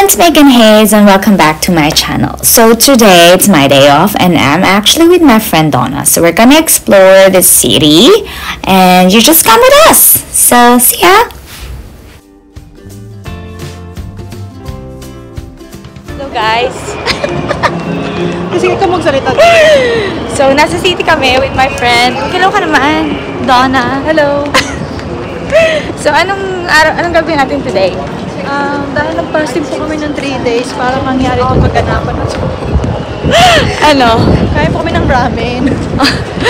it's Megan Hayes and welcome back to my channel. So today it's my day off and I'm actually with my friend Donna. So we're gonna explore the city and you just come with us. So see ya! Hello guys! Kasi ikaw magsalita. So nasa city kami with my friend. Hello ka naman, Donna. Hello. So anong gagawin natin today? Dahil nag-fasting po kami ng 3 days para mangyari itong kaganapan. Ano? Kaya po kami ng ramen.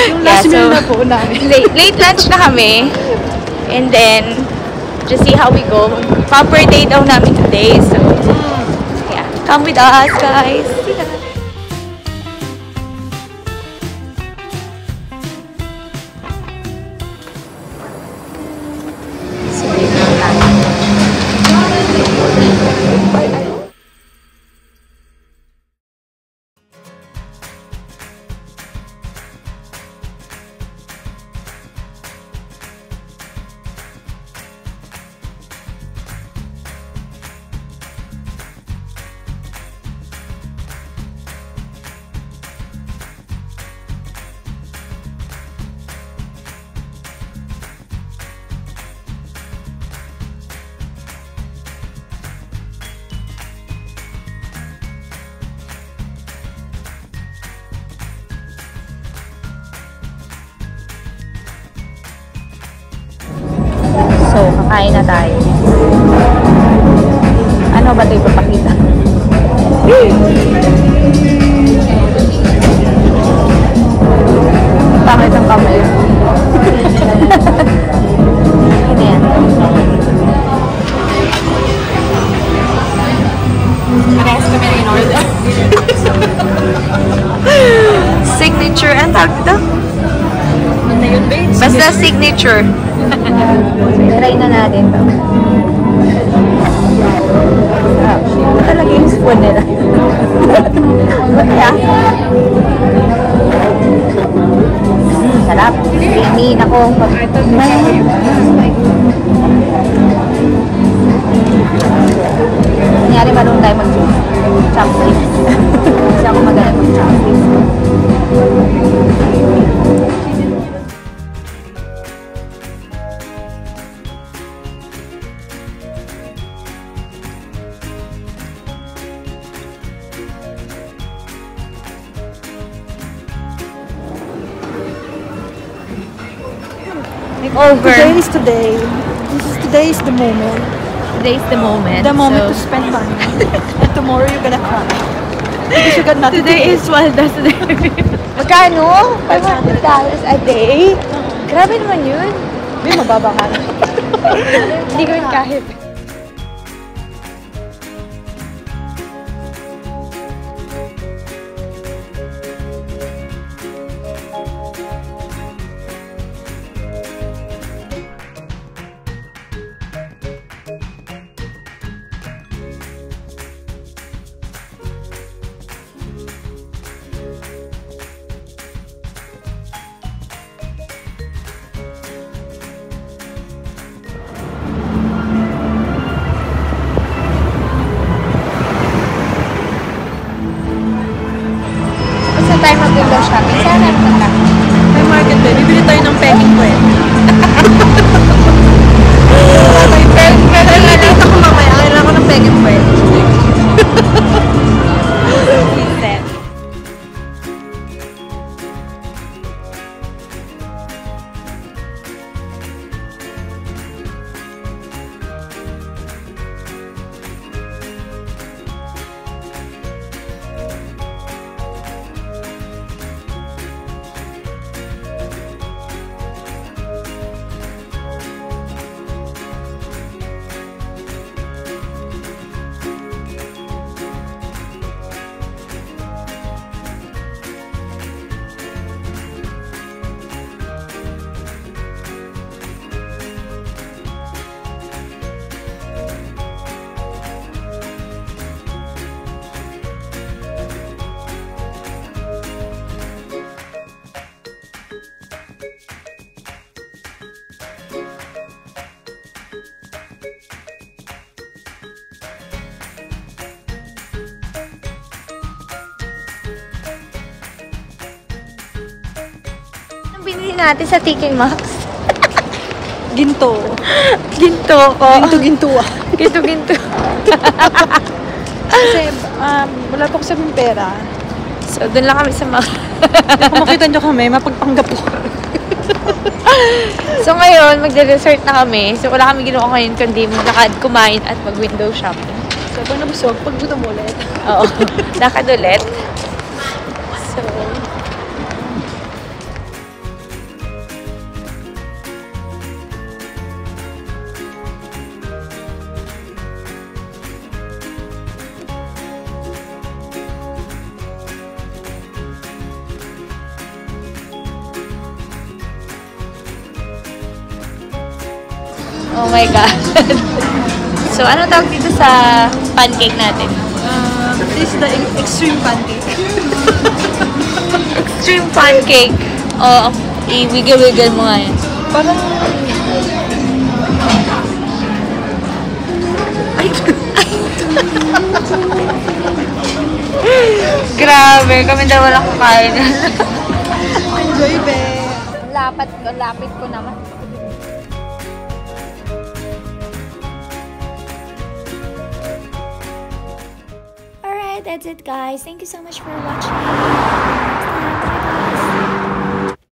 Yung last meal na po namin. Late lunch na kami. And then, just see how we go. Proper day daw namin today. So, yeah. Come with us, guys. So, kakain na tayo. Ano ba ito ipapakita? Pangit ang kamay. Ano yan? Parehas kami na in-order. Signature. Ang tawag dito? Basta signature. Try na natin to. Ito talaga yung spoon nila. Kaya? Sarap. Creamy. Nako. Kunyari marunong tayo mag-chocolate. Kasi ako magaling mag-chocolate. Over. Today is today. Today is the moment. Today's the moment. The moment to spend money. And tomorrow you're gonna cry. Because you got nothing Today is Walda's day. Magkano? $500 a day? Grabe naman yun. May mababa ka. Hindi ko yun kahit. pinili natin sa TK Maxx? Ginto. Ginto ko. Ginto ah. Ginto. Kasi wala pa ako sabing pera. So, dun lang kami sa mga... Kung makita nyo kami, mapagpanggap po. So, ngayon, magde-dessert na kami. So, wala kami ginawa ngayon kundi maglakad, kumain at mag-window shopping. So, pag nabusog, paggutom ulit. Oo. Lakad ulit. So, oh my God. So, ano tawag dito sa pancake natin? This is the extreme pancake. Extreme pancake. O, i-wiggle-wiggle mo nga yan. Parang... Grabe, kami daw walang kakain. Enjoy, be. Lapit ko naman. Alright, that's it guys. Thank you so much for watching.